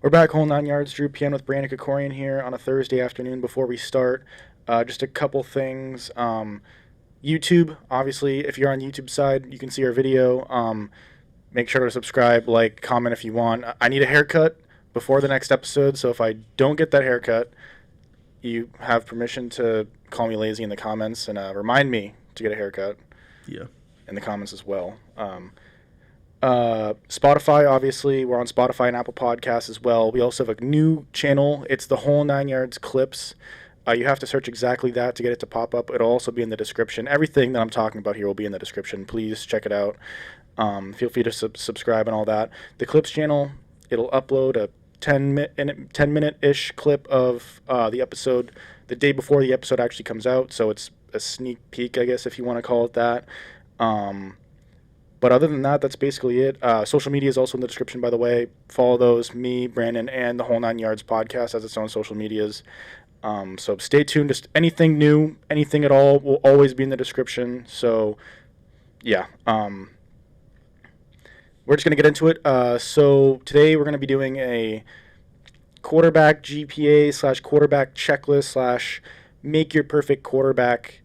We're back whole 9 yards. Drew PN with Brandon Kokorian here on a Thursday afternoon before we start. Just a couple things. YouTube, obviously, if you're on YouTube side, you can see our video. Make sure to subscribe, like, comment if you want. I need a haircut before the next episode, so if I don't get that haircut, you have permission to call me lazy in the comments and remind me to get a haircut. Yeah. In the comments as well. Spotify, obviously, we're on Spotify and Apple Podcasts as well. We also have a new channel. It's the whole 9 yards clips. You have to search exactly that to get it to pop up. It'll also be in the description. Everything that I'm talking about here will be in the description. Please check it out. Feel free to subscribe and all that. The clips channel, it'll upload a 10-minute-ish clip of the episode the day before the episode actually comes out. So it's a sneak peek, I guess, if you want to call it that. But other than that, that's basically it. Social media is also in the description, by the way. Follow those, me, Brandon, and the Whole 9 Yards podcast has its own social medias. So stay tuned. Just anything new, anything at all will always be in the description. So, yeah. We're just going to get into it. So today we're going to be doing a quarterback GPA / quarterback checklist / make your perfect quarterback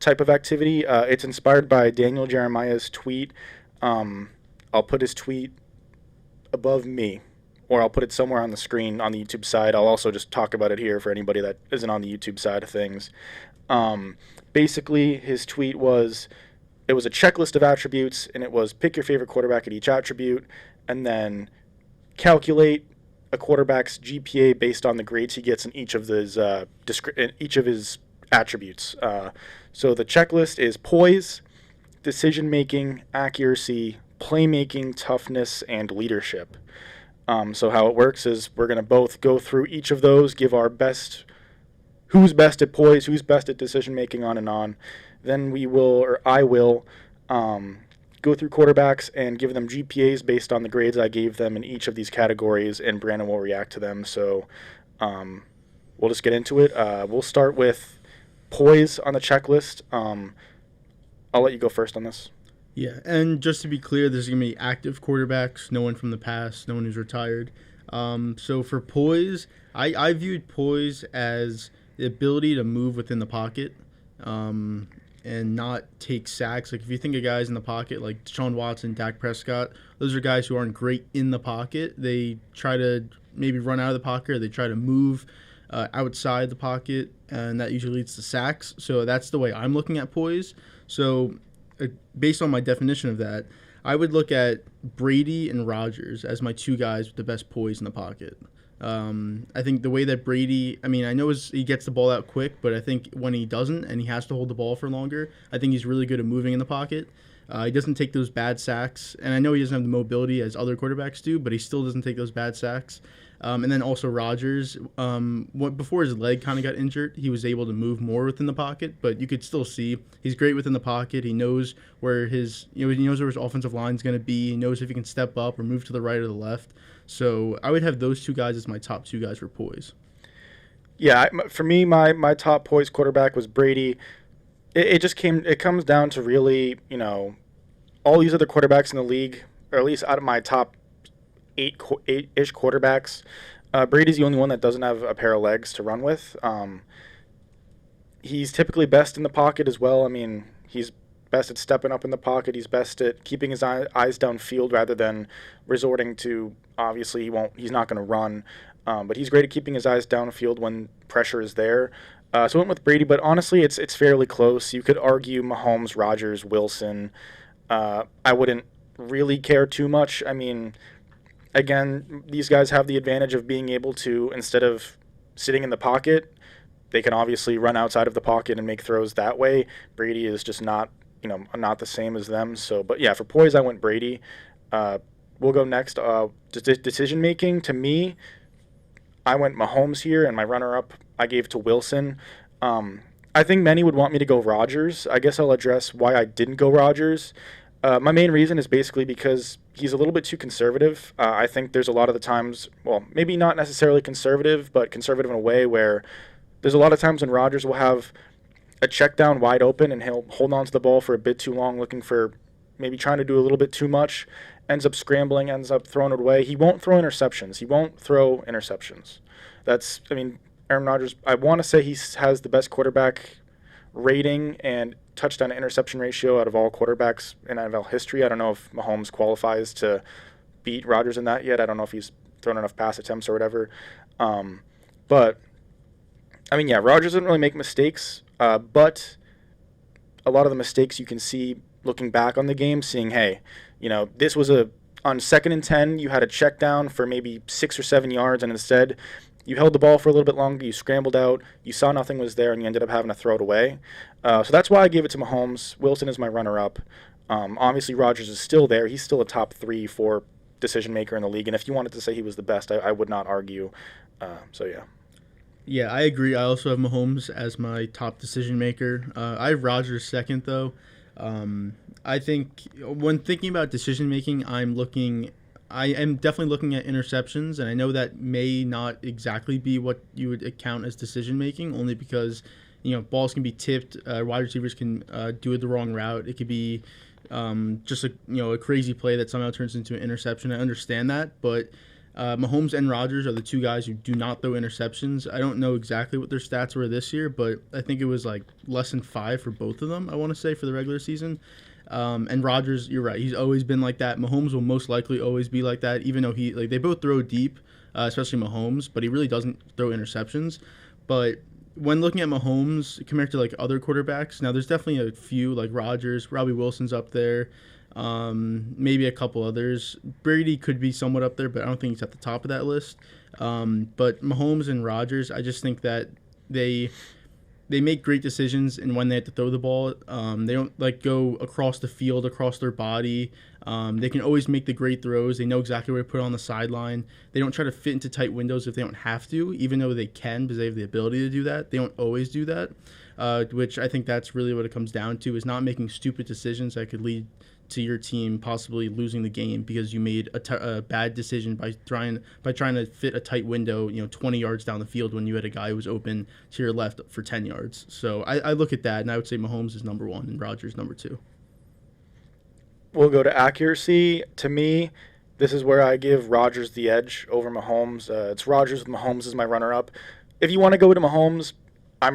type of activity. It's inspired by Daniel Jeremiah's tweet. I'll put his tweet above me, or I'll put it somewhere on the screen on the YouTube side. I'll also just talk about it here for anybody that isn't on the YouTube side of things. Basically, his tweet was, it was a checklist of attributes, and it was pick your favorite quarterback at each attribute, and then calculate a quarterback's GPA based on the grades he gets in each of his attributes. So the checklist is poise, decision-making, accuracy, playmaking, toughness, and leadership. So how it works is we're going to both go through each of those, give our best, who's best at poise, who's best at decision-making, on and on. Then I will, go through quarterbacks and give them GPAs based on the grades I gave them in each of these categories, and Brandon will react to them. So we'll just get into it. We'll start with poise on the checklist. I'll let you go first on this. Yeah, and just to be clear, there's going to be active quarterbacks, no one from the past, no one who's retired. So for poise, I viewed poise as the ability to move within the pocket and not take sacks. Like if you think of guys in the pocket like Deshaun Watson, Dak Prescott, those are guys who aren't great in the pocket. They try to maybe run out of the pocket, or they try to move outside the pocket, and that usually leads to sacks. So that's the way I'm looking at poise. So based on my definition of that, I would look at Brady and Rodgers as my two guys with the best poise in the pocket. I think the way that Brady, I know he gets the ball out quick, but I think when he doesn't and he has to hold the ball for longer, I think he's really good at moving in the pocket. He doesn't take those bad sacks, and I know he doesn't have the mobility as other quarterbacks do, but he still doesn't take those bad sacks. And then also Rodgers, before his leg kind of got injured, he was able to move more within the pocket, but you could still see he's great within the pocket. He knows where his offensive line is going to be. He knows if he can step up or move to the right or the left. So I would have those two guys as my top two guys for poise. Yeah, for me, my top poise quarterback was Brady. It comes down to really, all these other quarterbacks in the league, or at least out of my top eight-ish quarterbacks, Brady's the only one that doesn't have a pair of legs to run with. He's typically best in the pocket as well. He's best at stepping up in the pocket. He's best at keeping his eyes downfield rather than resorting to, obviously, he's not going to run. But he's great at keeping his eyes downfield when pressure is there. So I went with Brady, but honestly, it's fairly close. You could argue Mahomes, Rodgers, Wilson. I wouldn't really care too much. Again, these guys have the advantage of being able to, instead of sitting in the pocket, they can obviously run outside of the pocket and make throws that way. Brady is just not the same as them. So, but yeah, for poise, I went Brady. We'll go next. Decision making, to me, I went Mahomes here, and my runner-up I gave to Wilson. I think many would want me to go Rodgers. I guess I'll address why I didn't go Rodgers. My main reason is basically because he's a little bit too conservative. I think there's a lot of the times, well, maybe not necessarily conservative, but conservative in a way where there's a lot of times when Rodgers will have a check down wide open and he'll hold on to the ball for a bit too long looking for maybe trying to do a little bit too much, ends up scrambling, ends up throwing it away. He won't throw interceptions. He won't throw interceptions. I mean, Aaron Rodgers, I want to say he has the best quarterback rating and touchdown to interception ratio out of all quarterbacks in NFL history. I don't know if Mahomes qualifies to beat Rodgers in that yet. I don't know if he's thrown enough pass attempts or whatever. But, I mean, yeah, Rodgers doesn't really make mistakes, but a lot of the mistakes you can see looking back on the game, seeing, hey, this was on 2nd and 10, you had a check down for maybe 6 or 7 yards, and instead you held the ball for a little bit longer, you scrambled out, you saw nothing was there, and you ended up having to throw it away. So that's why I gave it to Mahomes. Wilson is my runner-up. Obviously, Rodgers is still there. He's still a top 3, 4 decision maker in the league, and if you wanted to say he was the best, I would not argue. So, yeah. Yeah, I agree. I also have Mahomes as my top decision maker. I have Rodgers second, though. I think when thinking about decision making, I am definitely looking at interceptions, and I know that may not exactly be what you would account as decision making, only because balls can be tipped, wide receivers can do it the wrong route. It could be just a crazy play that somehow turns into an interception. I understand that, but Mahomes and Rodgers are the two guys who do not throw interceptions. I don't know exactly what their stats were this year, but I think it was like less than 5 for both of them, I want to say, for the regular season. And Rodgers, you're right, he's always been like that. Mahomes will most likely always be like that, even though they both throw deep, especially Mahomes, but he really doesn't throw interceptions. But when looking at Mahomes compared to like other quarterbacks, now there's definitely a few like Rodgers, Robbie Wilson's up there. Maybe a couple others. Brady could be somewhat up there, but I don't think he's at the top of that list. But Mahomes and Rodgers, I just think that they make great decisions, and when they have to throw the ball, they don't go across the field, across their body. They can always make the great throws. They know exactly where to put it on the sideline. They don't try to fit into tight windows if they don't have to, even though they can because they have the ability to do that. They don't always do that, which I think that's really what it comes down to, is not making stupid decisions that could lead to your team possibly losing the game because you made a bad decision by trying to fit a tight window 20 yards down the field when you had a guy who was open to your left for 10 yards. So I look at that, and I would say Mahomes is number 1 and Rodgers number 2. We'll go to accuracy. To me, this is where I give Rodgers the edge over Mahomes. It's Rodgers with Mahomes as my runner-up. If you want to go to Mahomes, I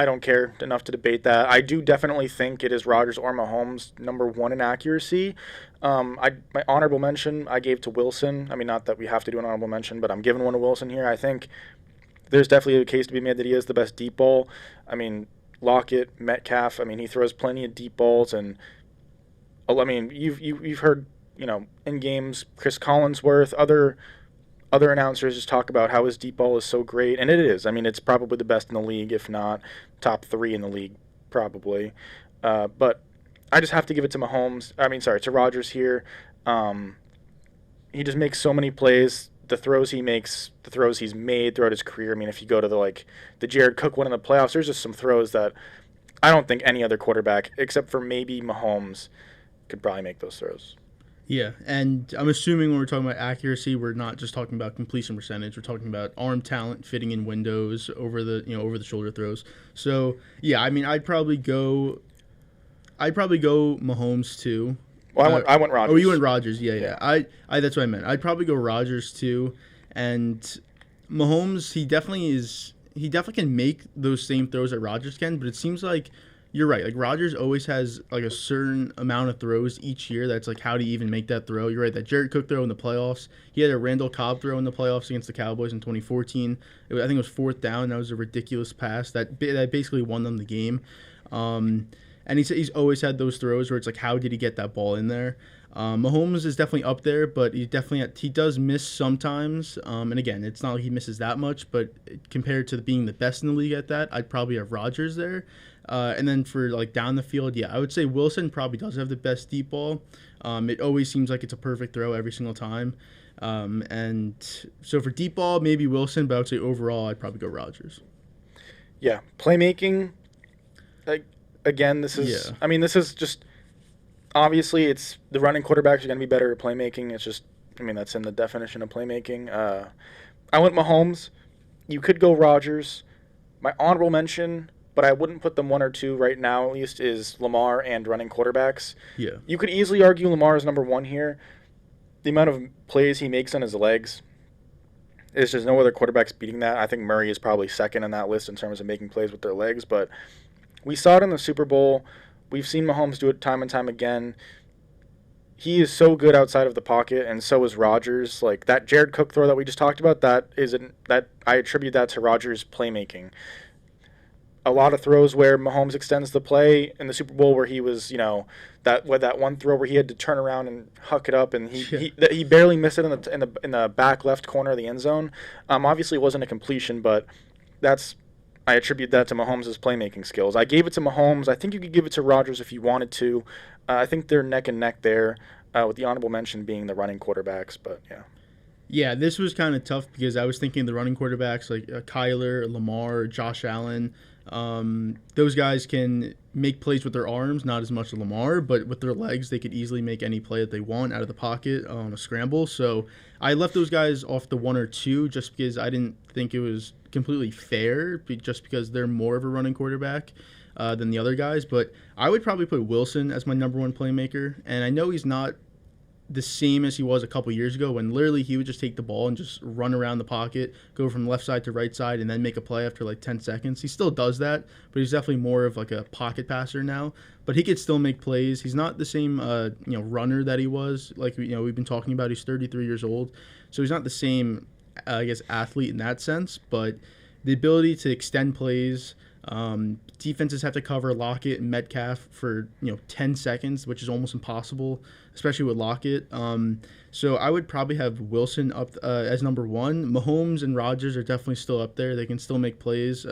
don't care enough to debate that. I do definitely think it is Rodgers or Mahomes, number 1 in accuracy. My honorable mention I gave to Wilson. I mean, not that we have to do an honorable mention, but I'm giving one to Wilson here. I think there's definitely a case to be made that he is the best deep ball. I mean, Lockett, Metcalf, I mean, he throws plenty of deep balls, and I mean, you've heard, in games, Chris Collinsworth, other announcers just talk about how his deep ball is so great, and it is. I mean, it's probably the best in the league, if not top 3 in the league, probably. But I just have to give it to to Rodgers here. He just makes so many plays. The throws he makes, the throws he's made throughout his career. I mean, if you go to the Jared Cook one in the playoffs, there's just some throws that I don't think any other quarterback, except for maybe Mahomes, could probably make those throws. Yeah, and I'm assuming when we're talking about accuracy, we're not just talking about completion percentage. We're talking about arm talent, fitting in windows, over the shoulder throws. So yeah, I mean, I'd probably go Mahomes too. Well, I went Rodgers. Oh, you went Rodgers. Yeah. I that's what I meant. I'd probably go Rodgers too, and Mahomes. He definitely can make those same throws that Rodgers can, but it seems like you're right. Like, Rodgers always has a certain amount of throws each year. That's how do you even make that throw? You're right. That Jared Cook throw in the playoffs. He had a Randall Cobb throw in the playoffs against the Cowboys in 2014. I think it was 4th down. That was a ridiculous pass that basically won them the game. And he's always had those throws where it's how did he get that ball in there? Mahomes is definitely up there, but he does miss sometimes. And again, it's not like he misses that much, but compared to being the best in the league at that, I'd probably have Rodgers there. And then for down the field, yeah, I would say Wilson probably does have the best deep ball. It always seems like it's a perfect throw every single time. And so for deep ball, maybe Wilson, but I would say overall, I'd probably go Rodgers. Yeah, playmaking. Again, this is. Yeah. I mean, this is just. Obviously, it's the running quarterbacks are going to be better at playmaking. It's just. I mean, that's in the definition of playmaking. I went Mahomes. You could go Rodgers. My honorable mention. but I wouldn't put them 1 or 2 right now. At least is Lamar and running quarterbacks. Yeah. You could easily argue Lamar is number one here. The amount of plays he makes on his legs, there's just no other quarterbacks beating that. I think Murray is probably second on that list in terms of making plays with their legs, but we saw it in the Super Bowl. We've seen Mahomes do it time and time again. He is so good outside of the pocket, and so is Rodgers. Like that Jared Cook throw that we just talked about, that I attribute that to Rodgers' playmaking. A lot of throws where Mahomes extends the play in the Super Bowl, where he was, that one throw where he had to turn around and huck it up, and he barely missed it in the back left corner of the end zone. Obviously, it wasn't a completion, but I attribute that to Mahomes' playmaking skills. I gave it to Mahomes. I think you could give it to Rodgers if you wanted to. I think they're neck and neck there, with the honorable mention being the running quarterbacks. But yeah. Yeah, this was kind of tough because I was thinking the running quarterbacks like Kyler, Lamar, Josh Allen. Those guys can make plays with their arms, not as much as Lamar, but with their legs, they could easily make any play that they want out of the pocket on a scramble. So I left those guys off the 1 or 2 just because I didn't think it was completely fair, just because they're more of a running quarterback than the other guys. But I would probably put Wilson as my number one playmaker, and I know he's not the same as he was a couple years ago when literally he would just take the ball and just run around the pocket, go from left side to right side, and then make a play after like 10 seconds. He still does that, but he's definitely more of like a pocket passer now. But he could still make plays. He's not the same runner that he was. Like we've been talking about, he's 33 years old, so he's not the same athlete in that sense. But the ability to extend plays. Defenses have to cover Lockett and Metcalf for 10 seconds, which is almost impossible, especially with Lockett. So I would probably have Wilson up as number one. Mahomes and Rodgers are definitely still up there. They can still make plays.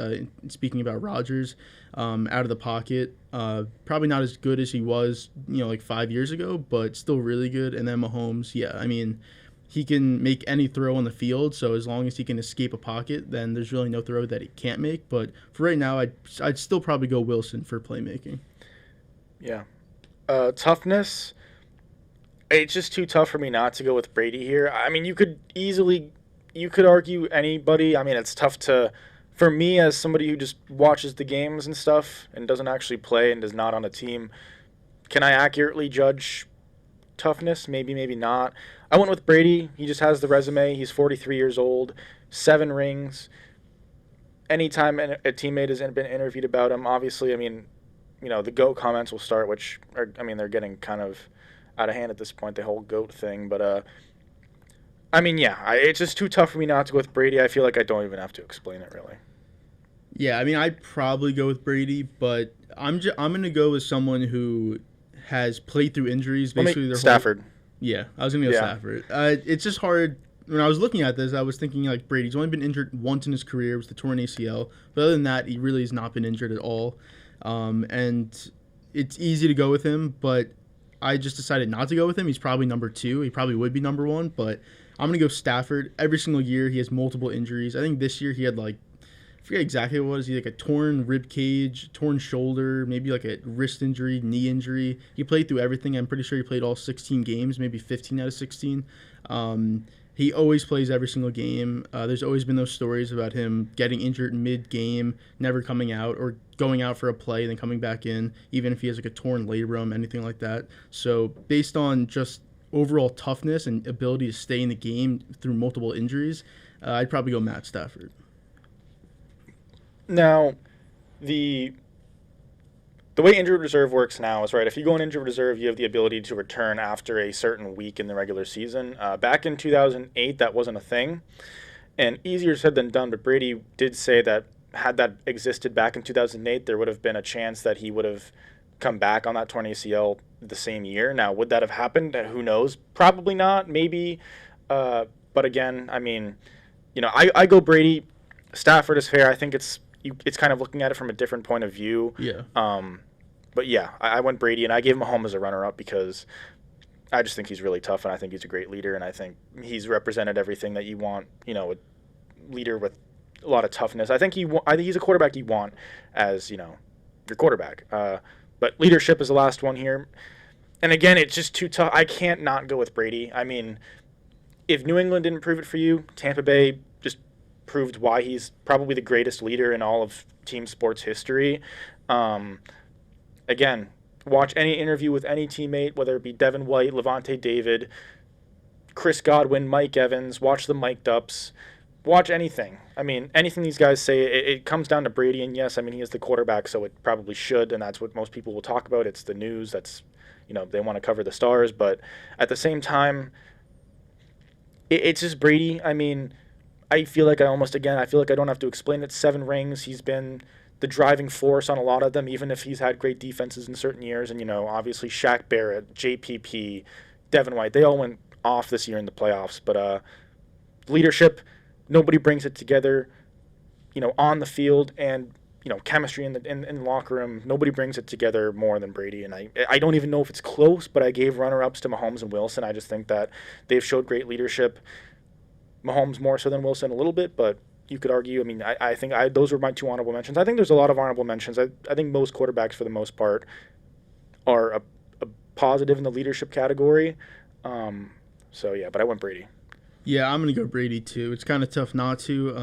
Speaking about Rodgers, out of the pocket, probably not as good as he was, like 5 years ago, but still really good. And then Mahomes, yeah, I mean, he can make any throw on the field, so as long as he can escape a pocket, then there's really no throw that he can't make. But for right now, I'd still probably go Wilson for playmaking. Yeah. Toughness, it's just too tough for me not to go with Brady here. I mean, you could argue anybody. I mean, it's tough for me as somebody who just watches the games and stuff and doesn't actually play and is not on a team. Can I accurately judge toughness? Maybe, maybe not. I went with Brady. He just has the resume. He's 43 years old, 7 rings. Anytime a teammate has been interviewed about him, obviously, I mean, the GOAT comments will start, which are, I mean, they're getting kind of out of hand at this point, the whole GOAT thing. But, I mean, yeah, it's just too tough for me not to go with Brady. I feel like I don't even have to explain it, really. Yeah, I mean, I'd probably go with Brady, but I'm going to go with someone who has played through injuries basically their Stafford. Yeah, I was going to go Stafford. It's just hard. When I was looking at this, I was thinking like Brady's only been injured once in his career. It was the torn ACL. But other than that, he really has not been injured at all. And it's easy to go with him, but I just decided not to go with him. He's probably number 2. He probably would be number 1, but I'm going to go Stafford. Every single year, he has multiple injuries. I think this year he had I forget exactly what it was. He had like a torn rib cage, torn shoulder, maybe like a wrist injury, knee injury. He played through everything. I'm pretty sure he played all 16 games, maybe 15 out of 16. He always plays every single game. There's always been those stories about him getting injured mid-game, never coming out, or going out for a play and then coming back in, even if he has like a torn labrum, anything like that. So based on just overall toughness and ability to stay in the game through multiple injuries, I'd probably go Matt Stafford. Now, the way injured reserve works now is, right, if you go on injured reserve, you have the ability to return after a certain week in the regular season. Back in 2008, that wasn't a thing, and easier said than done, but Brady did say that had that existed back in 2008, there would have been a chance that he would have come back on that torn ACL the same year. Now, would that have happened? Who knows? Probably not, maybe. But again, I mean, I go Brady. Stafford is fair. I think it's kind of looking at it from a different point of view. Yeah. But yeah, I went Brady, and I gave Mahomes as a runner-up because I just think he's really tough, and I think he's a great leader, and I think he's represented everything that you want, a leader with a lot of toughness. I think he's a quarterback you want as, your quarterback. But leadership is the last one here. And again, it's just too tough. I can't not go with Brady. I mean, if New England didn't prove it for you, Tampa Bay just proved why he's probably the greatest leader in all of team sports history. Um, Again, watch any interview with any teammate, whether it be Devin White, Levante David, Chris Godwin, Mike Evans. Watch the mic'd ups. Watch anything. I mean, anything these guys say, it comes down to Brady. And yes, I mean, he is the quarterback, so it probably should, and that's what most people will talk about. It's the news. That's, they want to cover the stars. But at the same time, it's just Brady. I mean, I feel like I feel like I don't have to explain it. 7 rings. He's been the driving force on a lot of them, even if he's had great defenses in certain years. And, obviously Shaq Barrett, JPP, Devin White, they all went off this year in the playoffs. But leadership, nobody brings it together, on the field, and, chemistry in the locker room. Nobody brings it together more than Brady. And I don't even know if it's close, but I gave runner-ups to Mahomes and Wilson. I just think that they've showed great leadership. Mahomes more so than Wilson a little bit, but you could argue. I mean, I think those were my 2 honorable mentions. I think there's a lot of honorable mentions. I think most quarterbacks, for the most part, are a positive in the leadership category. So, yeah, but I went Brady. Yeah, I'm going to go Brady, too. It's kind of tough not to.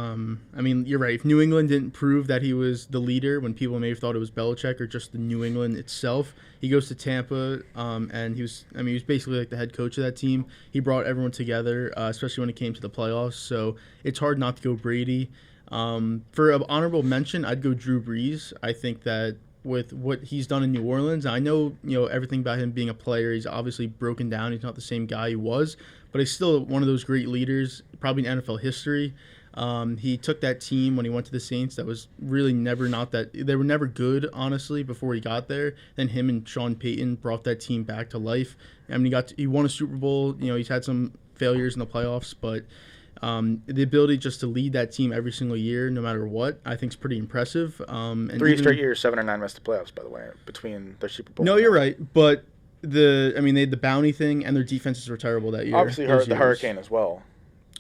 I mean, you're right. If New England didn't prove that he was the leader when people may have thought it was Belichick or just the New England itself, he goes to Tampa, and he was basically like the head coach of that team. He brought everyone together, especially when it came to the playoffs. So it's hard not to go Brady. For an honorable mention, I'd go Drew Brees. I think that with what he's done in New Orleans, I know everything about him being a player. He's obviously broken down. He's not the same guy he was, but he's still one of those great leaders, probably in NFL history. He took that team when he went to the Saints that was really they were never good, honestly, before he got there. Then him and Sean Payton brought that team back to life. I mean, he won a Super Bowl. He's had some failures in the playoffs, but the ability just to lead that team every single year, no matter what, I think is pretty impressive. And 3 straight years, 7 or 9 missed the playoffs, by the way, between their Super Bowl. No, you're right, but they had the bounty thing, and their defenses were terrible that year. Obviously, the hurricane as well.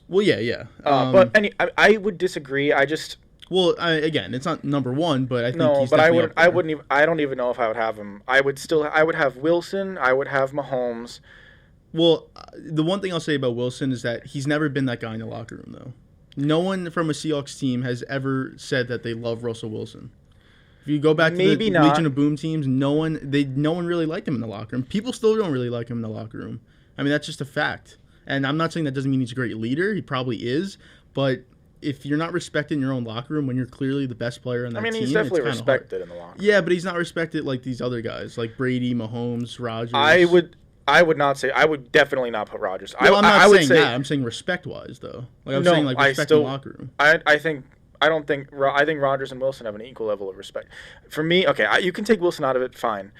Well, yeah. But I would disagree. Again, it's not number 1, but I think he's but definitely I wouldn't even. I don't even know if I would have him. I would have Wilson. I would have Mahomes. Well, the one thing I'll say about Wilson is that he's never been that guy in the locker room, though. No one from a Seahawks team has ever said that they love Russell Wilson. If you go back to the Legion of Boom teams, no one really liked him in the locker room. People still don't really like him in the locker room. I mean, that's just a fact. And I'm not saying that doesn't mean he's a great leader. He probably is. But if you're not respected in your own locker room when you're clearly the best player on that team, he's definitely respected in the locker room. Yeah, but he's not respected like these other guys, like Brady, Mahomes, Rodgers. I would not say. I would definitely not put Rodgers. Well, I'm not saying that. I'm saying respect-wise, though. I'm saying respect in the locker room. I think Rodgers and Wilson have an equal level of respect. For me, okay, you can take Wilson out of it, fine.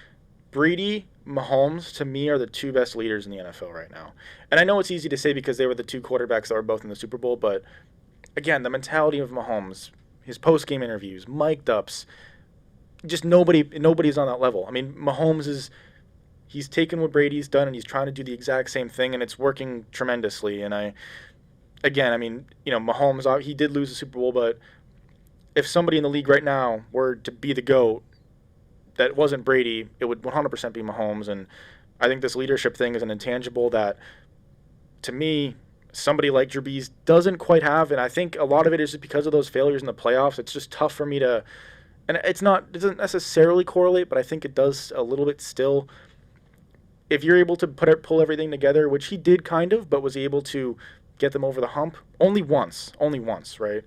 Brady, Mahomes, to me, are the 2 best leaders in the NFL right now. And I know it's easy to say because they were the 2 quarterbacks that were both in the Super Bowl, but again, the mentality of Mahomes, his post-game interviews, mic'd ups, just nobody's on that level. I mean, Mahomes he's taken what Brady's done and he's trying to do the exact same thing, and it's working tremendously. And Mahomes, he did lose the Super Bowl, but if somebody in the league right now were to be the GOAT that wasn't Brady, it would 100% be Mahomes. And I think this leadership thing is an intangible that, to me, somebody like Drew Brees doesn't quite have. And I think a lot of it is just because of those failures in the playoffs. It's just tough for me to, and it doesn't necessarily correlate, but I think it does a little bit still. If you're able to pull everything together, which he did kind of, but was able to get them over the hump only once, right?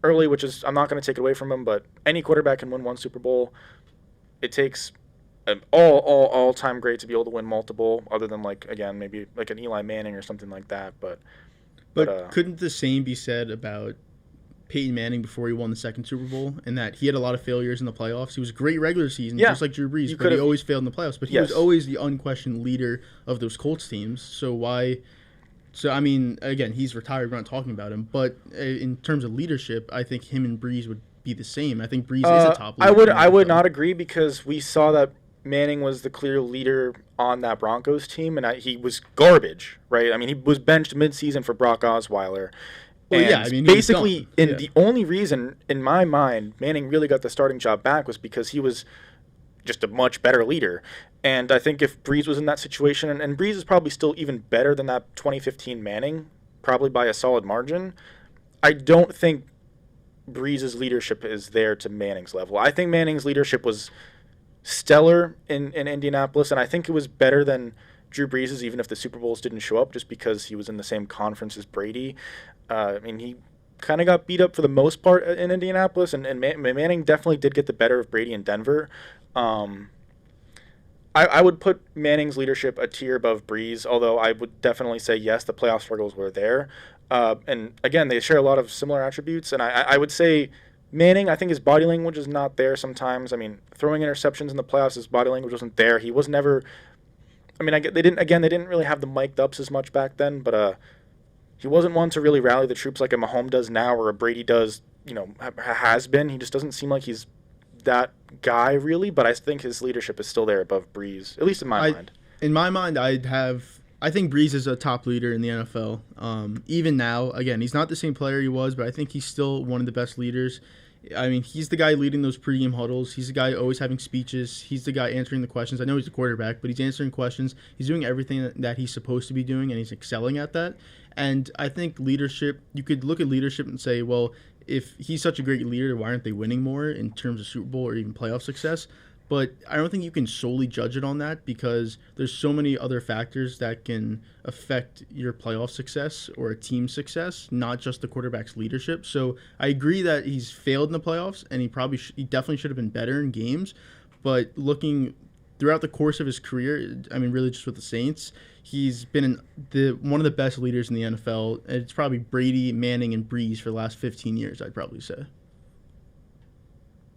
Early, which is, I'm not going to take it away from him, but any quarterback can win 1 Super Bowl. It takes an all-time great to be able to win multiple, other than, maybe like an Eli Manning or something like that. But couldn't the same be said about Peyton Manning before he won the 2nd Super Bowl, and that he had a lot of failures in the playoffs? He was a great regular season, just like Drew Brees, but he always failed in the playoffs. But he was always the unquestioned leader of those Colts teams. So why? So, I mean, again, he's retired. We're not talking about him. But in terms of leadership, I think him and Brees would be the same. I think Brees is a top leader. I would not agree, because we saw that Manning was the clear leader on that Broncos team, and he was garbage, right? I mean, he was benched midseason for Brock Osweiler. Basically, the only reason, in my mind, Manning really got the starting job back was because he was just a much better leader. And I think if Brees was in that situation, and Brees is probably still even better than that 2015 Manning, probably by a solid margin, I don't think Breeze's leadership is there to Manning's level. I think Manning's leadership was stellar in Indianapolis, and I think it was better than Drew Brees', even if the Super Bowls didn't show up, just because he was in the same conference as Brady. I mean, he kind of got beat up for the most part in Indianapolis, and Manning definitely did get the better of Brady in Denver. Um, I would put Manning's leadership a tier above Breeze, although I would definitely say yes, the playoff struggles were there. And again, they share a lot of similar attributes, and I would say Manning, I think his body language is not there sometimes. I mean, throwing interceptions in the playoffs, his body language wasn't there. He was never. I mean, they didn't really have the mic'd ups as much back then, but he wasn't one to really rally the troops like a Mahomes does now or a Brady does. Has been. He just doesn't seem like he's that guy really. But I think his leadership is still there above Breeze, at least in my mind. In my mind, I think Breeze is a top leader in the NFL. Even now, again, he's not the same player he was, but I think he's still one of the best leaders. I mean, he's the guy leading those pregame huddles. He's the guy always having speeches. He's the guy answering the questions. I know he's a quarterback, but he's answering questions. He's doing everything that he's supposed to be doing, and he's excelling at that. And I think leadership, you could look at leadership and say, well, if he's such a great leader, why aren't they winning more in terms of Super Bowl or even playoff success? But I don't think you can solely judge it on that because there's so many other factors that can affect your playoff success or a team's success, not just the quarterback's leadership. So I agree that he's failed in the playoffs, and he definitely should have been better in games. But looking throughout the course of his career, I mean, really just with the Saints, he's been one of the best leaders in the NFL. It's probably Brady, Manning, and Breeze for the last 15 years, I'd probably say.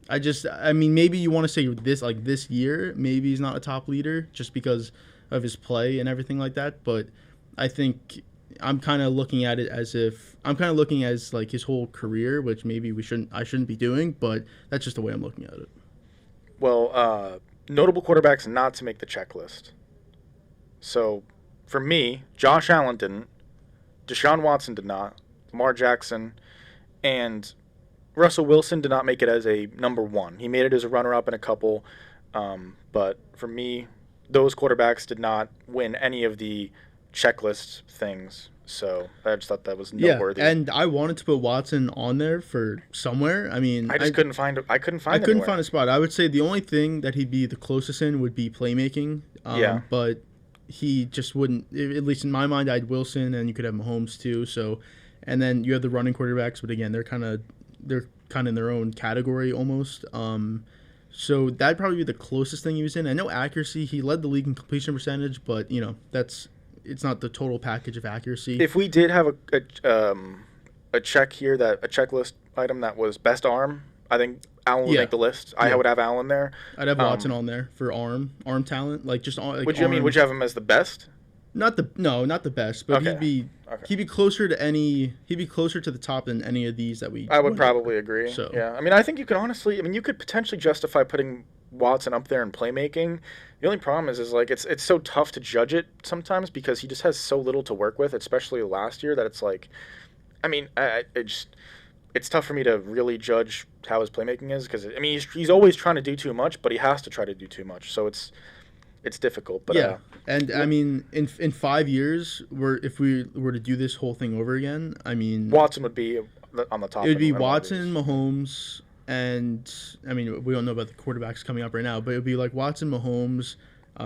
I mean, maybe you want to say this year, maybe he's not a top leader just because of his play and everything like that. But I think I'm kind of looking at it as like his whole career, which maybe I shouldn't be doing, but that's just the way I'm looking at it. Well, notable quarterbacks not to make the checklist. So, for me, Josh Allen didn't, Deshaun Watson did not, Lamar Jackson, and Russell Wilson did not make it as a number one. He made it as a runner-up in a couple, but for me, those quarterbacks did not win any of the checklist things. So I just thought that was noteworthy. Yeah, and I wanted to put Watson on there for somewhere. I mean, I couldn't find a spot. I would say the only thing that he'd be the closest in would be playmaking. But he just wouldn't. At least in my mind, I had Wilson, and you could have Mahomes too. So, and then you have the running quarterbacks, but again, they're kind of in their own category almost. So that'd probably be the closest thing he was in. I know accuracy, he led the league in completion percentage, but it's not the total package of accuracy. If we did have a checklist item that was best arm, I think Allen would make the list. I would have Allen there. I'd have Watson on there for arm talent, would you have him as the best? Not the best, but he'd be closer to the top than any of these that we. I would probably agree. So yeah, I mean, I think you could potentially justify putting Watson up there in playmaking. The only problem is like it's so tough to judge it sometimes because he just has so little to work with, especially last year. That it's like, I mean, it's tough for me to really judge how his playmaking is because I mean he's always trying to do too much, but he has to try to do too much. So it's difficult. But I mean, in 5 years, if we were to do this whole thing over again, I mean, Watson would be on the top. It would be Watson, Mahomes, and I mean, we don't know about the quarterbacks coming up right now, but it would be like Watson, Mahomes.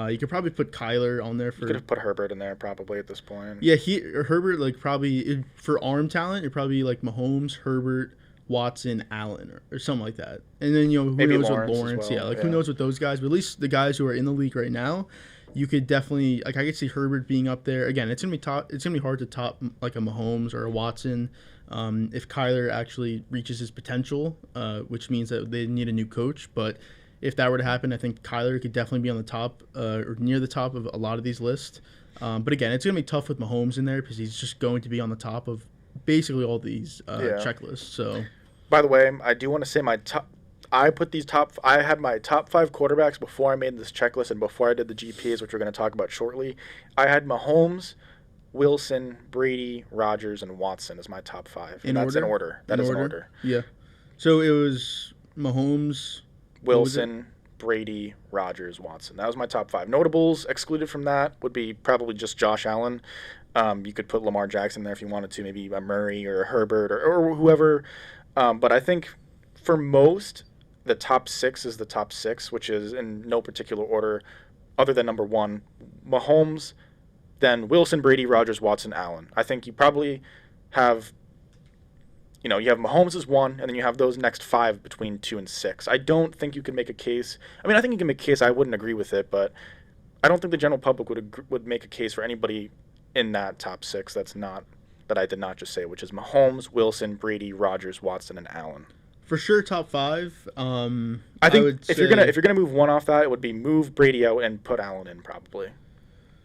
You could probably put Kyler on there for. You could have put Herbert in there probably at this point. Yeah, Herbert probably for arm talent, it'd probably be like Mahomes, Herbert, Watson, Allen, or something like that. And then who maybe knows Lawrence with Lawrence? Well. Who knows with those guys? But at least the guys who are in the league right now, you could definitely I could see Herbert being up there. Again, it's gonna be hard to top like a Mahomes or a Watson. If Kyler actually reaches his potential, which means that they need a new coach. But if that were to happen, I think Kyler could definitely be on the top or near the top of a lot of these lists. But again, it's going to be tough with Mahomes in there because he's just going to be on the top of basically all these checklists. So, by the way, I do want to say I had my top 5 quarterbacks before I made this checklist and before I did the GPAs, which we're going to talk about shortly. I had Mahomes, Wilson, Brady, Rodgers, and Watson as my top 5. And that's in order. That is in order. Yeah. So it was Mahomes, Wilson, Brady, Rodgers, Watson. That was my top 5. Notables excluded from that would be probably just Josh Allen. You could put Lamar Jackson there if you wanted to, maybe a Murray or a Herbert or whoever. But I think for most, the top six is the top six, which is in no particular order other than number one, Mahomes, then Wilson, Brady, Rodgers, Watson, Allen. I think you probably have, you have Mahomes as one, and then you have those next five between 2 and 6. I don't think you can make a case. I mean, I think you can make a case. I wouldn't agree with it, but I don't think the general public would make a case for anybody in that top six that I did not just say, which is Mahomes, Wilson, Brady, Rodgers, Watson, and Allen. For sure, top five. I think if you're gonna move one off that, it would be move Brady out and put Allen in probably.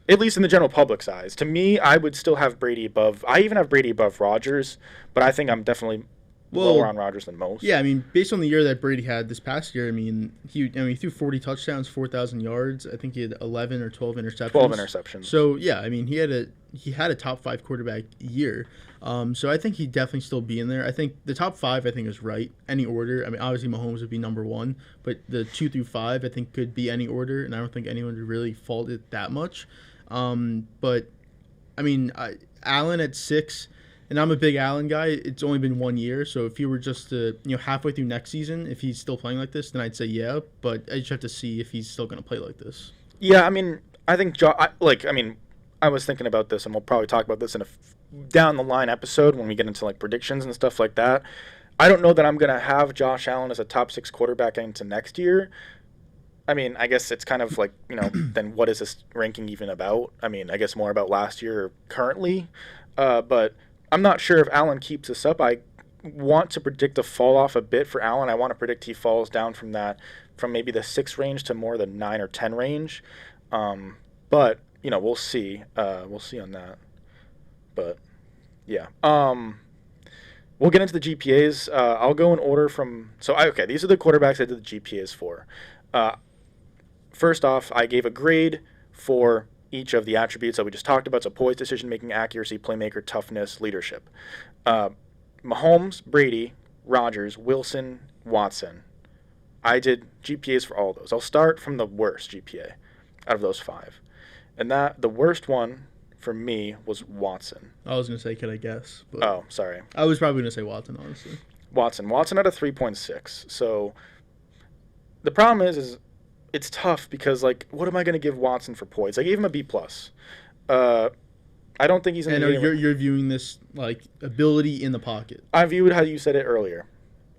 At least in the general public's eyes. To me, I would still have Brady above. I even have Brady above Rodgers, but I think I'm definitely lower on Rodgers than most. Yeah, I mean, based on the year that Brady had this past year, he threw 40 touchdowns, 4,000 yards. I think he had 11 or 12 interceptions. 12 interceptions. So yeah, I mean, he had a top 5 quarterback year. So I think he'd definitely still be in there. I think the top 5, I think, is right. Any order. I mean, obviously Mahomes would be number 1, but the 2 through 5, I think, could be any order, and I don't think anyone would really fault it that much. But I mean, Allen at 6, and I'm a big Allen guy. It's only been 1 year, so if he were just to, halfway through next season, if he's still playing like this, then I'd say yeah. But I just have to see if he's still going to play like this. Yeah, I mean, I think I was thinking about this, and we'll probably talk about this in a down the line episode when we get into like predictions and stuff like that. I don't know that I'm gonna have Josh Allen as a top 6 quarterback into next year. I mean, I guess it's kind of like, then what is this ranking even about? I mean, I guess more about last year or currently. But I'm not sure if Allen keeps this up. I want to predict a fall off a bit for Allen. I want to predict he falls down from maybe the 6 range to more the 9 or 10 range. But, we'll see. We'll see on that. But, yeah. We'll get into the GPAs. I'll go in order from... Okay, these are the quarterbacks I did the GPAs for. First off, I gave a grade for each of the attributes that we just talked about. So poise, decision-making, accuracy, playmaker, toughness, leadership. Mahomes, Brady, Rodgers, Wilson, Watson. I did GPAs for all of those. I'll start from the worst GPA out of those 5. And the worst one for me was Watson. I was going to say, could I guess? But oh, sorry. I was probably going to say Watson, honestly. Watson had a 3.6. So the problem is it's tough because, what am I going to give Watson for poise? I gave him a B+. I don't think he's in the game. You're viewing this like ability in the pocket. I viewed how you said it earlier.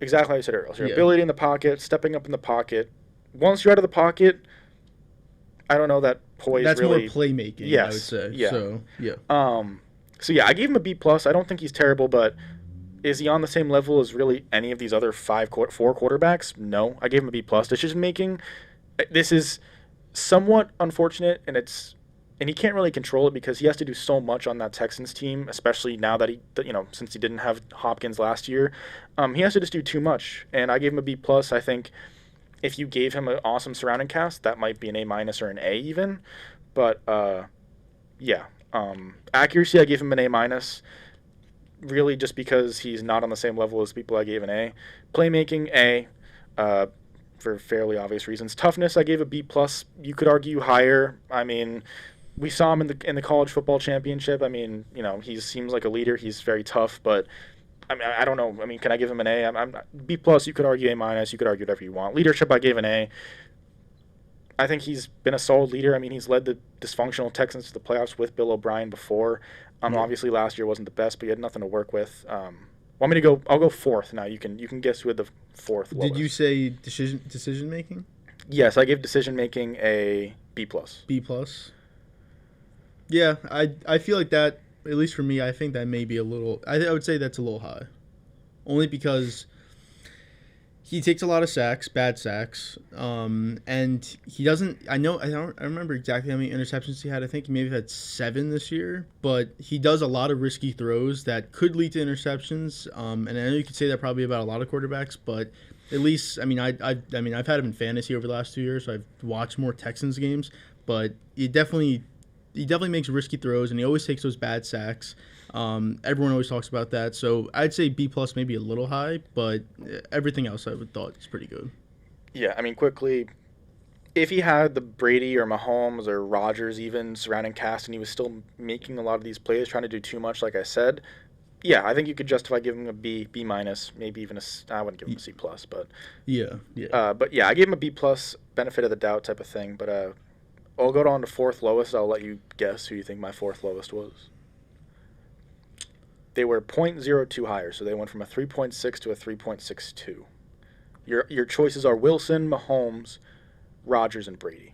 Exactly how you said it earlier. Ability in the pocket, stepping up in the pocket. Once you're out of the pocket, I don't know that poise That's really... more playmaking, yes, I would say. Yeah. So, yeah. So, yeah, I gave him a B+. I don't think he's terrible, but is he on the same level as really any of these other 4 quarterbacks? No. I gave him a B+. Decision making... This is somewhat unfortunate, and he can't really control it because he has to do so much on that Texans team, especially now that since he didn't have Hopkins last year, he has to just do too much. And I gave him a B+. I think if you gave him an awesome surrounding cast, that might be an A- or an A even. But yeah, accuracy I gave him an A-, really just because he's not on the same level as people I gave an A. Playmaking A. For fairly obvious reasons. Toughness, I gave a B+. You could argue higher. I mean, we saw him in the college football championship. I mean, he seems like a leader. He's very tough, but I mean, I don't know. I mean, can I give him an A? I'm B+. You could argue A-. You could argue whatever you want. Leadership, I gave an A. I think he's been a solid leader. I mean, he's led the dysfunctional Texans to the playoffs with Bill O'Brien before. Obviously, last year wasn't the best, but he had nothing to work with. Want me to go? I'll go 4th now. You can guess who had the 4th lowest. Did you say decision making? Yes, I gave decision making a B+. B+. Yeah, I feel like that. At least for me, I think that may be a little. I would say that's a little high, only because he takes a lot of sacks, bad sacks, and he doesn't. I don't remember exactly how many interceptions he had. I think he maybe had 7 this year, but he does a lot of risky throws that could lead to interceptions. And I know you could say that probably about a lot of quarterbacks, but at least I've had him in fantasy over the last 2 years, so I've watched more Texans games, but he definitely makes risky throws, and he always takes those bad sacks. Everyone always talks about that, so I'd say B+, maybe a little high, but everything else I would thought is pretty good. Yeah, I mean, quickly, if he had the Brady or Mahomes or Rodgers even surrounding cast and he was still making a lot of these plays, trying to do too much, like I said, yeah, I think you could justify giving him a B minus, maybe even I wouldn't give him a C plus, Yeah, yeah. but yeah, I gave him a B plus, benefit of the doubt type of thing. But I'll go on to fourth lowest. I'll let you guess who you think my fourth lowest was. They were 0.02 higher, so they went from a 3.6 to a 3.62. Your choices are Wilson, Mahomes, Rodgers, and Brady.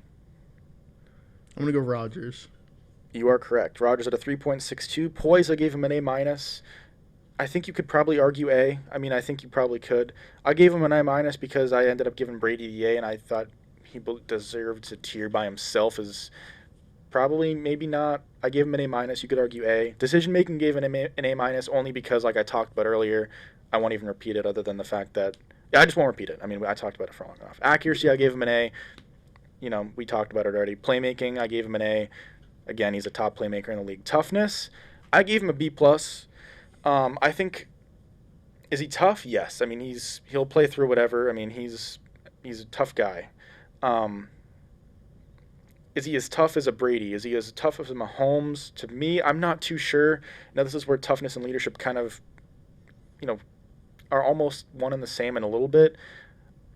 I'm gonna go Rodgers. You are correct. Rodgers at a 3.62. Poise, I gave him an A minus. I think you could probably argue A. I mean, I think you probably could. I gave him an A minus because I ended up giving Brady the A, and I thought he deserved a tier by himself. As probably, maybe not. I gave him an A minus. You could argue A. Decision making gave an A minus only because, like I talked about earlier, I won't even repeat it. Other than the fact that, yeah, I just won't repeat it. I mean, I talked about it for long enough. Accuracy, I gave him an A. We talked about it already. Playmaking, I gave him an A. Again, he's a top playmaker in the league. Toughness, I gave him a B plus. I think, is he tough? Yes. I mean, he'll play through whatever. I mean, he's a tough guy. Is he as tough as a Brady? Is he as tough as a Mahomes? To me, I'm not too sure. Now, this is where toughness and leadership kind of, are almost one and the same in a little bit,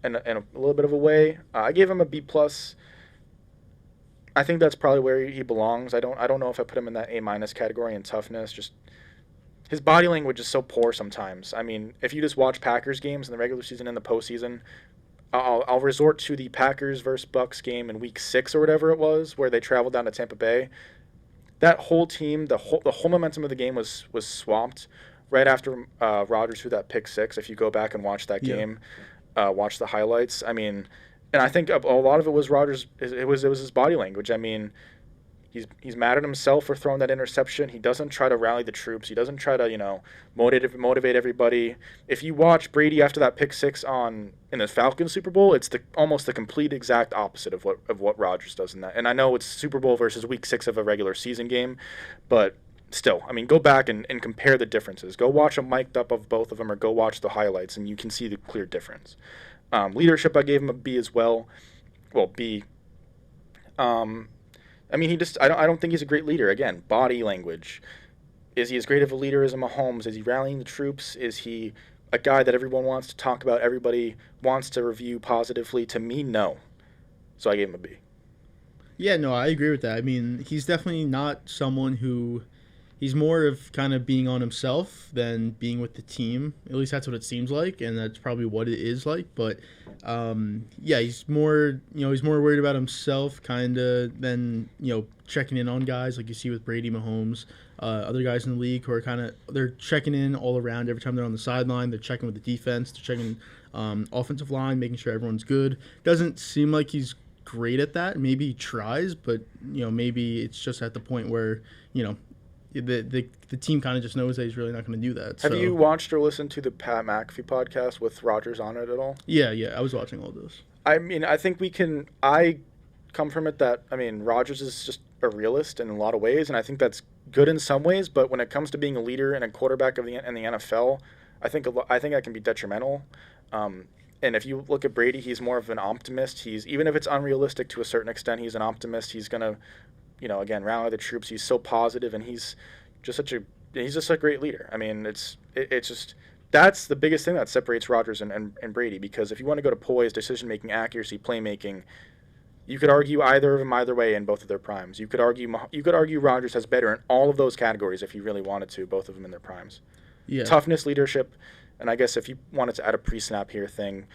in a little bit of a way. I gave him a B plus. I think that's probably where he belongs. I don't know if I put him in that A minus category in toughness. Just his body language is so poor sometimes. I mean, if you just watch Packers games in the regular season and the postseason, I'll resort to the Packers versus Bucks game in Week 6 or whatever it was, where they traveled down to Tampa Bay. That whole team, the whole momentum of the game was swamped right after Rodgers threw that pick six. If you go back and watch that game, watch the highlights. I mean, and I think a lot of it was Rodgers. It was his body language. I mean, he's mad at himself for throwing that interception. He doesn't try to rally the troops. He doesn't try to motivate everybody. If you watch Brady after that pick six in the Falcons Super Bowl, it's almost the complete exact opposite of what Rodgers does in that. And I know it's Super Bowl versus Week 6 of a regular season game, but still, I mean, go back and compare the differences. Go watch a mic'd up of both of them, or go watch the highlights, and you can see the clear difference. Leadership, I gave him a B as well. Well, B. I mean, I don't think he's a great leader. Again, body language. Is he as great of a leader as a Mahomes? Is he rallying the troops? Is he a guy that everyone wants to talk about, everybody wants to review positively? To me, no. So I gave him a B. Yeah, no, I agree with that. I mean, he's definitely not someone who he's more of kind of being on himself than being with the team. At least that's what it seems like, and that's probably what it is like. But yeah, he's more worried about himself kind of than checking in on guys like you see with Brady, Mahomes, other guys in the league who are they're checking in all around every time they're on the sideline. They're checking with the defense. They're checking offensive line, making sure everyone's good. Doesn't seem like he's great at that. Maybe he tries, but maybe it's just at the point where the team kind of just knows that he's really not going to do that. Have you watched or listened to the Pat McAfee podcast with Rodgers on it at all? Yeah, I was watching all those. I mean, I think I come from it that, I mean, Rodgers is just a realist in a lot of ways, and I think that's good in some ways, but when it comes to being a leader and a quarterback in the NFL, I think that can be detrimental. And if you look at Brady, he's more of an optimist. Even if it's unrealistic to a certain extent, he's an optimist. He's going to again, rally the troops. He's so positive, and he's just a great leader. I mean, it's just that's the biggest thing that separates Rodgers and Brady. Because if you want to go to poise, decision making, accuracy, playmaking, you could argue either of them either way in both of their primes. You could argue Rodgers has better in all of those categories if you really wanted to. Both of them in their primes. Yeah. Toughness, leadership, and I guess if you wanted to add a pre-snap here thing,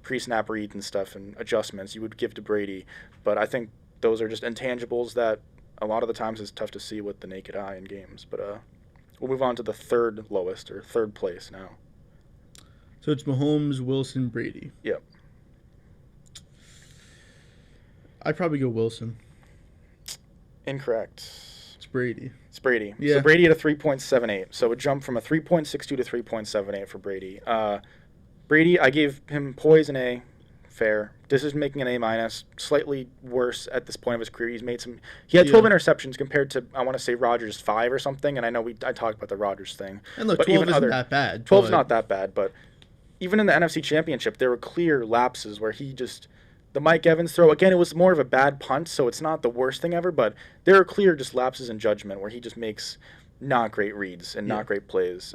pre-snap reads and stuff and adjustments, you would give to Brady. But I think those are just intangibles that a lot of the times is tough to see with the naked eye in games. But we'll move on to the third lowest, or third place now. So it's Mahomes, Wilson, Brady. Yep. I'd probably go Wilson. Incorrect. It's Brady. Yeah. So Brady at a 3.78. So it jumped from a 3.62 to 3.78 for Brady. Brady, I gave him poise an A. Fair. Decision making an A minus, slightly worse at this point of his career. He had 12 interceptions compared to, I want to say, Rodgers 5 or something. And I know I talked about the Rodgers thing. And look, 12 isn't that bad. 12's not that bad, but even in the NFC Championship, there were clear lapses where the The Mike Evans throw, again, it was more of a bad punt, so it's not the worst thing ever, but there are clear just lapses in judgment where he just makes not great reads and not great plays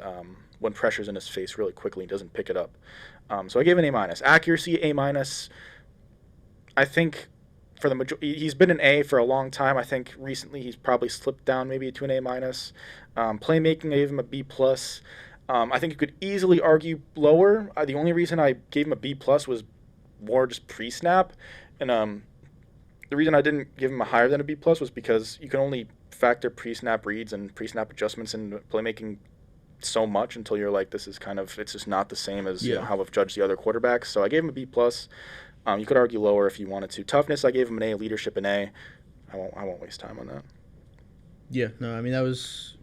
when pressure's in his face really quickly and doesn't pick it up. So I gave an A minus. Accuracy, A minus. I think for the he's been an A for a long time. I think recently he's probably slipped down maybe to an A minus. Playmaking, I gave him a B plus. I think you could easily argue lower. The only reason I gave him a B plus was more just pre-snap, and the reason I didn't give him a higher than a B plus was because you can only factor pre-snap reads and pre-snap adjustments in playmaking so much until you're like, this is kind of, it's just not the same as you know, how I've judged the other quarterbacks. So I gave him a B plus. You could argue lower if you wanted to. Toughness, I gave him an A. Leadership, an A. I won't waste time on that. Yeah, no, I mean that was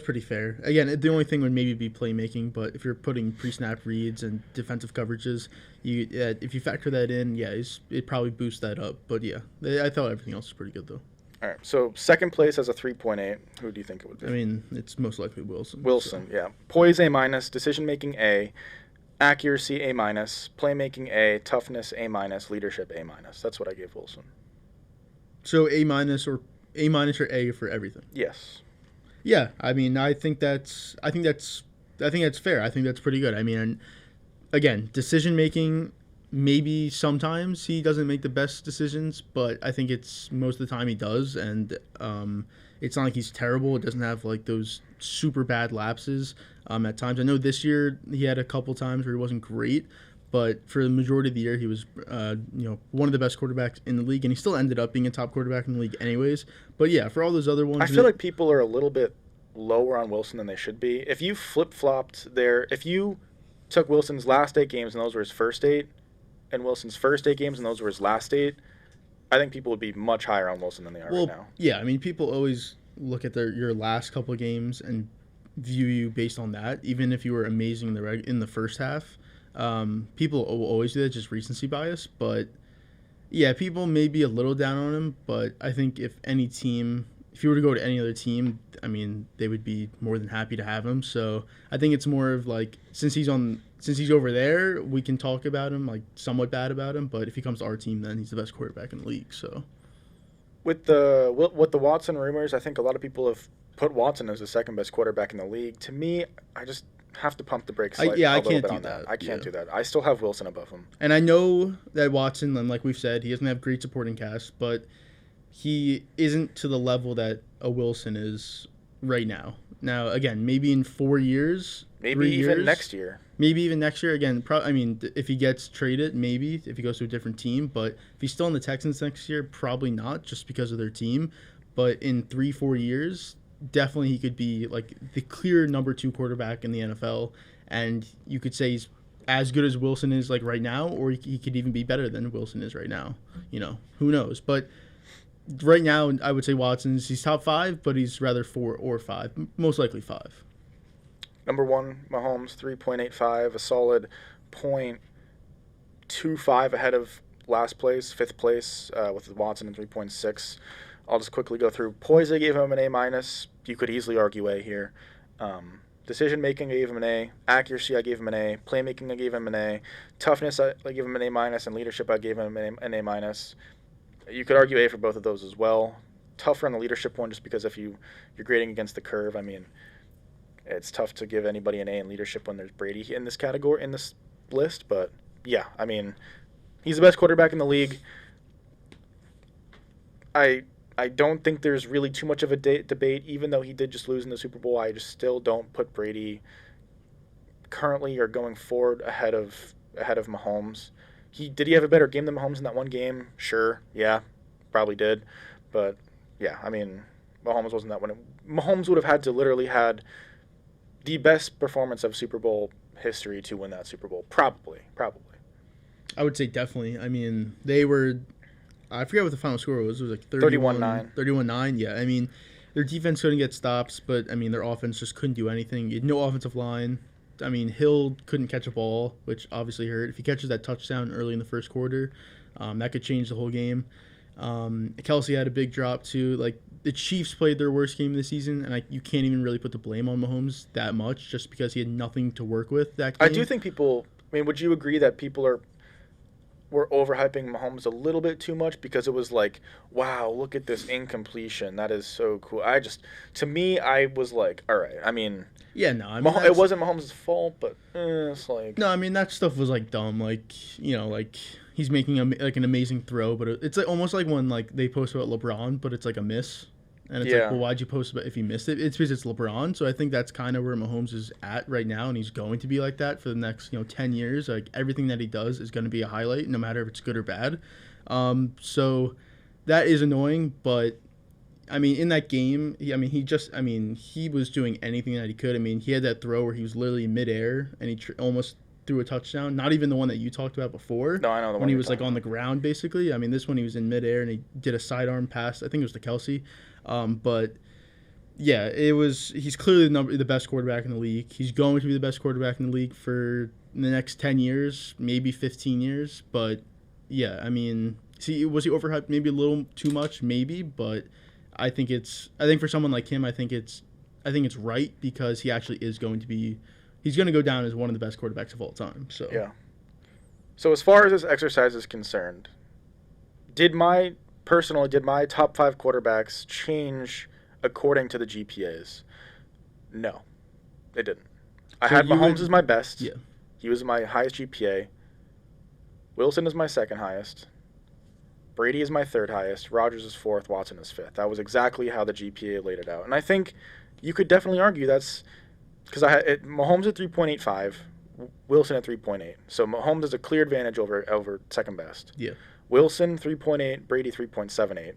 pretty fair. Again, the only thing would maybe be playmaking, but if you're putting pre-snap reads and defensive coverages, if you factor that in, it probably boosts that up. But yeah, I thought everything else was pretty good though. All right, so second place has a 3.8. Who do you think it would be? I mean, it's most likely Wilson. Wilson, so. Yeah. Poise, A minus. Decision making, A. Accuracy, A minus. Playmaking, A. Toughness, A minus. Leadership, A minus. That's what I gave Wilson. So A minus or A for everything. Yes. Yeah, I mean, I think that's fair. I think that's pretty good. I mean, again, decision making. Maybe sometimes he doesn't make the best decisions, but I think it's most of the time he does, and it's not like he's terrible. It doesn't have like those super bad lapses at times. I know this year he had a couple times where he wasn't great, but for the majority of the year he was one of the best quarterbacks in the league, and he still ended up being a top quarterback in the league anyways. But yeah, for all those other ones, I feel like people are a little bit lower on Wilson than they should be. If you flip-flopped if you took Wilson's last 8 games and those were his first 8, and Wilson's first 8 games and those were his last 8, I think people would be much higher on Wilson than they are right now. Yeah, I mean, people always look at your last couple of games and view you based on that. Even if you were amazing in the first half, people will always do that, just recency bias. But yeah, people may be a little down on him, but I think if you were to go to any other team, I mean, they would be more than happy to have him. So I think it's more of like, since he's over there, we can talk about him, like somewhat bad about him. But if he comes to our team, then he's the best quarterback in the league. So with the Watson rumors, I think a lot of people have put Watson as the second best quarterback in the league. To me, I just have to pump the brakes. I can't do that. I can't do that. I still have Wilson above him. And I know that Watson, and like we've said, he doesn't have great supporting cast, but he isn't to the level that a Wilson is right now. Now, again, maybe in 4 years, maybe even next year. Maybe even next year. Again, I mean, if he gets traded, maybe, if he goes to a different team. But if he's still in the Texans next year, probably not, just because of their team. But in 3-4 years, definitely he could be like the clear number 2 quarterback in the NFL. And you could say he's as good as Wilson is like right now, or he could even be better than Wilson is right now. Who knows? But right now, I would say he's top 5, but he's rather 4 or 5, most likely 5. Number 1, Mahomes, 3.85, a solid 0.25 ahead of last place, 5th place, with Watson in 3.6. I'll just quickly go through. Poise, I gave him an A minus. You could easily argue A here. Decision making, I gave him an A. Accuracy, I gave him an A. Playmaking, I gave him an A. Toughness, I gave him an A minus, and leadership, I gave him an A minus. You could argue A for both of those as well. Tougher on the leadership one, just because if you're grading against the curve, I mean, it's tough to give anybody an A in leadership when there's Brady in this category, in this list. But yeah, I mean, he's the best quarterback in the league. I don't think there's really too much of a debate, even though he did just lose in the Super Bowl. I just still don't put Brady currently or going forward ahead of Mahomes. Did he have a better game than Mahomes in that one game? Sure, yeah, probably did. But yeah, I mean, Mahomes wasn't that one. Mahomes would have had to literally had the best performance of Super Bowl history to win that Super Bowl. Probably. I would say definitely. I mean, they were, I forget what the final score was. It was like 31-9. 31-9, yeah. I mean, their defense couldn't get stops, but, I mean, their offense just couldn't do anything. You had no offensive line. I mean, Hill couldn't catch a ball, which obviously hurt. If he catches that touchdown early in the first quarter, that could change the whole game. Kelsey had a big drop, too. Like, the Chiefs played their worst game of the season, and you can't even really put the blame on Mahomes that much just because he had nothing to work with that game. I do think would you agree that people are were overhyping Mahomes a little bit too much because it was like, wow, look at this incompletion. That is so cool. To me, I was like, all right. I mean, Yeah, no, I mean it wasn't Mahomes' fault, but it's like. no, I mean that stuff was like dumb. Like like he's making like an amazing throw, but it's like almost like when like they post about LeBron, but it's like a miss, and it's like, well, why'd you post about if he missed it? It's because it's LeBron. So I think that's kind of where Mahomes is at right now, and he's going to be like that for the next 10 years. Like everything that he does is going to be a highlight, no matter if it's good or bad. So that is annoying, but I mean, in that game, he was doing anything that he could. I mean, he had that throw where he was literally midair and he almost threw a touchdown. Not even the one that you talked about before. No, I know the one when he was like on the ground, basically. I mean, this one he was in midair and he did a sidearm pass. I think it was to Kelsey, but yeah, it was. He's clearly the best quarterback in the league. He's going to be the best quarterback in the league for the next 10 years, maybe 15 years. But yeah, I mean, was he overhyped maybe a little too much? Maybe, but. I think for someone like him, I think it's right because he actually is going to be, he's going to go down as one of the best quarterbacks of all time. So yeah. So as far as this exercise is concerned, did my top 5 quarterbacks change according to the GPAs? No, it didn't. I had Mahomes as my best. Yeah. He was my highest GPA. Wilson is my second highest. Brady is my third highest. Rodgers is fourth. Watson is fifth. That was exactly how the GPA laid it out. And I think you could definitely argue that's because Mahomes at 3.85, Wilson at 3.8. So Mahomes has a clear advantage over second best. Yeah. Wilson 3.8, Brady 3.78.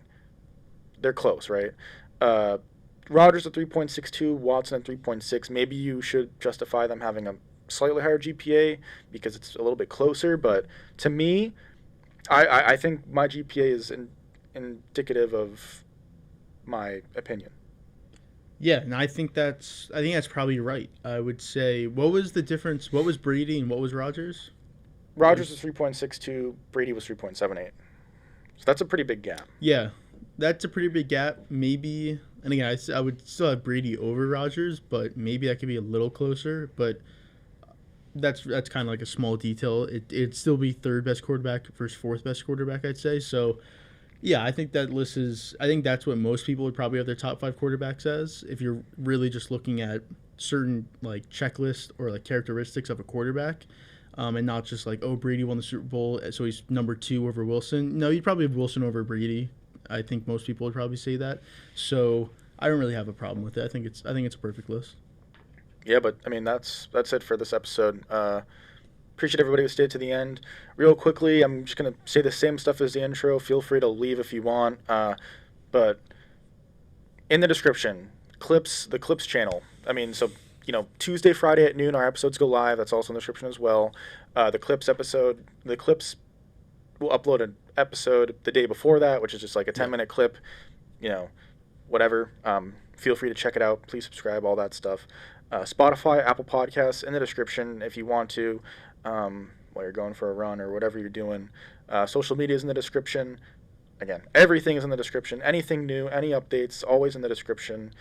They're close, right? Rodgers at 3.62, Watson at 3.6. Maybe you should justify them having a slightly higher GPA because it's a little bit closer. But to me, I think my GPA is indicative of my opinion. Yeah, and I think that's probably right. I would say, what was the difference? What was Brady and what was Rodgers? Rodgers was 3.62, Brady was 3.78. So that's a pretty big gap. Yeah, that's a pretty big gap. Maybe, and again, I would still have Brady over Rodgers, but maybe that could be a little closer. But that's kind of like a small detail. It'd still be third best quarterback versus fourth best quarterback, I'd say. So, yeah, I think that list is. I think that's what most people would probably have their top 5 quarterbacks as. If you're really just looking at certain like checklist or like characteristics of a quarterback, and not just like, oh, Brady won the Super Bowl, so he's number 2 over Wilson. No, you'd probably have Wilson over Brady. I think most people would probably say that. So I don't really have a problem with it. I think it's a perfect list. Yeah, but I mean that's it for this episode. Appreciate everybody who stayed to the end. Real quickly, I'm just gonna say the same stuff as the intro. Feel free to leave if you want. But in the description, the clips channel. I mean, so Tuesday, Friday at noon, our episodes go live. That's also in the description as well. The clips will upload an episode the day before that, which is just like a 10-minute clip. Whatever. Feel free to check it out. Please subscribe. All that stuff. Spotify, Apple Podcasts in the description if you want to, while you're going for a run or whatever you're doing. Social media is in the description. Again, everything is in the description. Anything new, any updates, always in the description.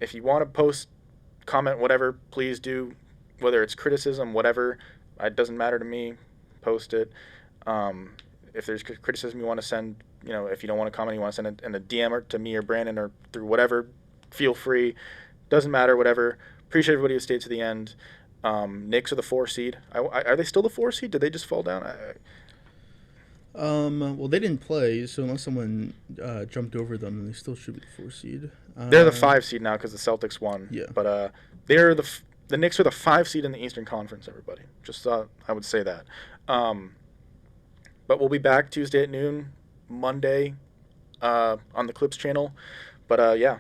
If you want to post, comment, whatever, please do. Whether it's criticism, whatever, it doesn't matter to me. Post it. If there's criticism you want to send, if you don't want to comment, you want to send it in a DM or to me or Brandon or through whatever, feel free. Doesn't matter, whatever. Appreciate everybody who stayed to the end. Knicks are the 4 seed. Are they still the 4 seed? Did they just fall down? Well, they didn't play, so unless someone jumped over them, then they still should be the 4 seed. They're the 5 seed now because the Celtics won. Yeah. But they're the Knicks are the 5 seed in the Eastern Conference. Everybody, just thought I would say that. But we'll be back Tuesday at noon, Monday, on the Clips channel. But yeah.